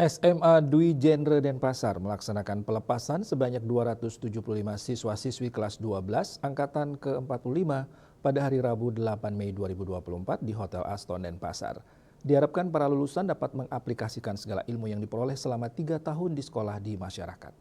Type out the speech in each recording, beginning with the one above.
SMA Dwi Genre Denpasar melaksanakan pelepasan sebanyak 275 siswa-siswi kelas 12 angkatan ke-45 pada hari Rabu 8 Mei 2024 di Hotel Aston Denpasar. Diharapkan para lulusan dapat mengaplikasikan segala ilmu yang diperoleh selama 3 tahun di sekolah di masyarakat.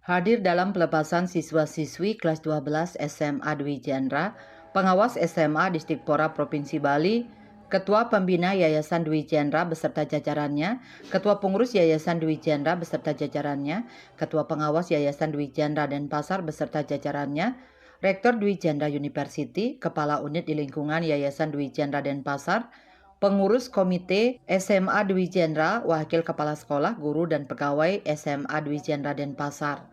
Hadir dalam pelepasan siswa-siswi kelas 12 SMA Dwi Genre, pengawas SMA Distikpora Provinsi Bali, Ketua Pembina Yayasan Dwi Genre beserta jajarannya, Ketua Pengurus Yayasan Dwi Genre beserta jajarannya, Ketua Pengawas Yayasan Dwi Genre Denpasar beserta jajarannya, Rektor Dwi Genre University, Kepala Unit di lingkungan Yayasan Dwi Genre Denpasar, pengurus Komite SMA Dwi Genre, Wakil Kepala Sekolah, Guru dan Pegawai SMA Dwi Genre Denpasar.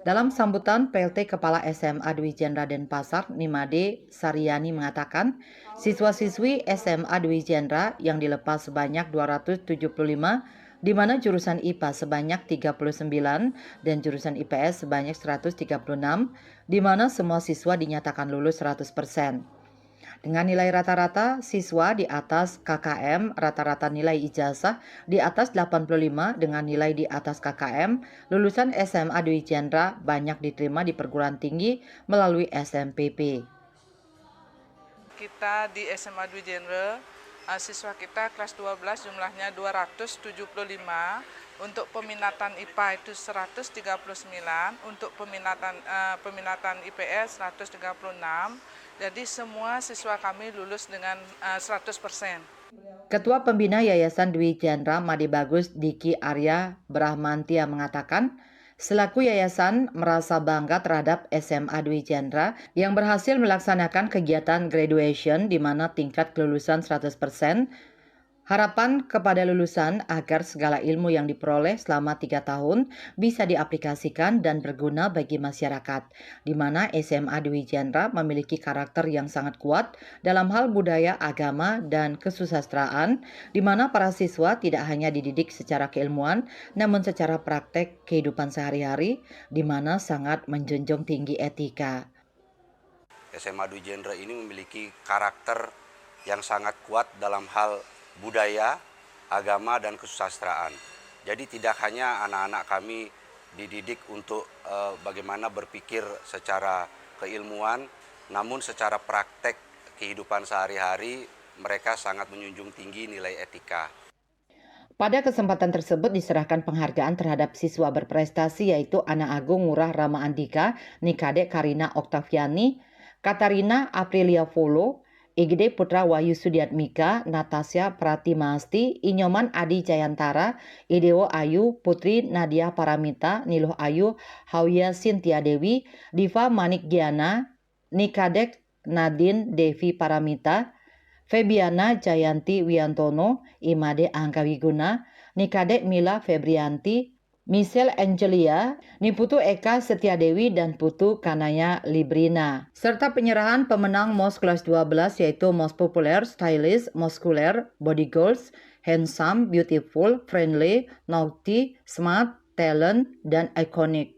Dalam sambutan, PLT Kepala SMA Dwi Genre Denpasar, Nimade Saryani mengatakan, siswa-siswi SMA Dwi Genre yang dilepas sebanyak 275, di mana jurusan IPA sebanyak 39 dan jurusan IPS sebanyak 136, di mana semua siswa dinyatakan lulus 100%. Dengan nilai rata-rata siswa di atas KKM, rata-rata nilai ijazah di atas 85 dengan nilai di atas KKM, lulusan SMA Dwi Genre banyak diterima di perguruan tinggi melalui SMPP. Kita di SMA Dwi Genre, siswa kita kelas 12 jumlahnya 275, untuk peminatan IPA itu 139, untuk peminatan IPS 136. Jadi semua siswa kami lulus dengan 100%. Ketua Pembina Yayasan Dwi Genre Made Bagus Diki Arya Brahmantia mengatakan, selaku yayasan merasa bangga terhadap SMA Dwi Genre yang berhasil melaksanakan kegiatan graduation di mana tingkat kelulusan 100%. Harapan kepada lulusan agar segala ilmu yang diperoleh selama 3 tahun bisa diaplikasikan dan berguna bagi masyarakat, di mana SMA Dwi Genre memiliki karakter yang sangat kuat dalam hal budaya, agama, dan kesusastraan, di mana para siswa tidak hanya dididik secara keilmuan, namun secara praktek kehidupan sehari-hari, di mana sangat menjunjung tinggi etika. SMA Dwi Genre ini memiliki karakter yang sangat kuat dalam hal budaya, agama, dan kesusastraan. Jadi tidak hanya anak-anak kami dididik untuk bagaimana berpikir secara keilmuan, namun secara praktek kehidupan sehari-hari mereka sangat menjunjung tinggi nilai etika. Pada kesempatan tersebut diserahkan penghargaan terhadap siswa berprestasi yaitu Ana Agung Ngurah Rama Andika, Nikade Karina Oktaviani, Katarina Aprilia Volo, Igede Putra Wahyu Sudiatmika, Natasha Pratimasti, Inyoman Adi Jayantara, Idewo Ayu, Putri Nadia Paramita, Niluh Ayu, Hauya Sintia Dewi, Diva Manik Giana, Nikadek Nadine Devi Paramita, Febiana Jayanti Wiantono, Imade Angga Wiguna, Nikadek Mila Febrianti, Michelle Angelia, Niputu Eka Setiadewi, dan Putu Kanaya Librina. Serta penyerahan pemenang MOS kelas 12 yaitu MOS Populer, Stylish, Muscular, Body Goals, Handsome, Beautiful, Friendly, Naughty, Smart, Talent, dan Iconic.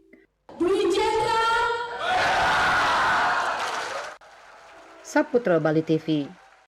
Saputra Bali TV.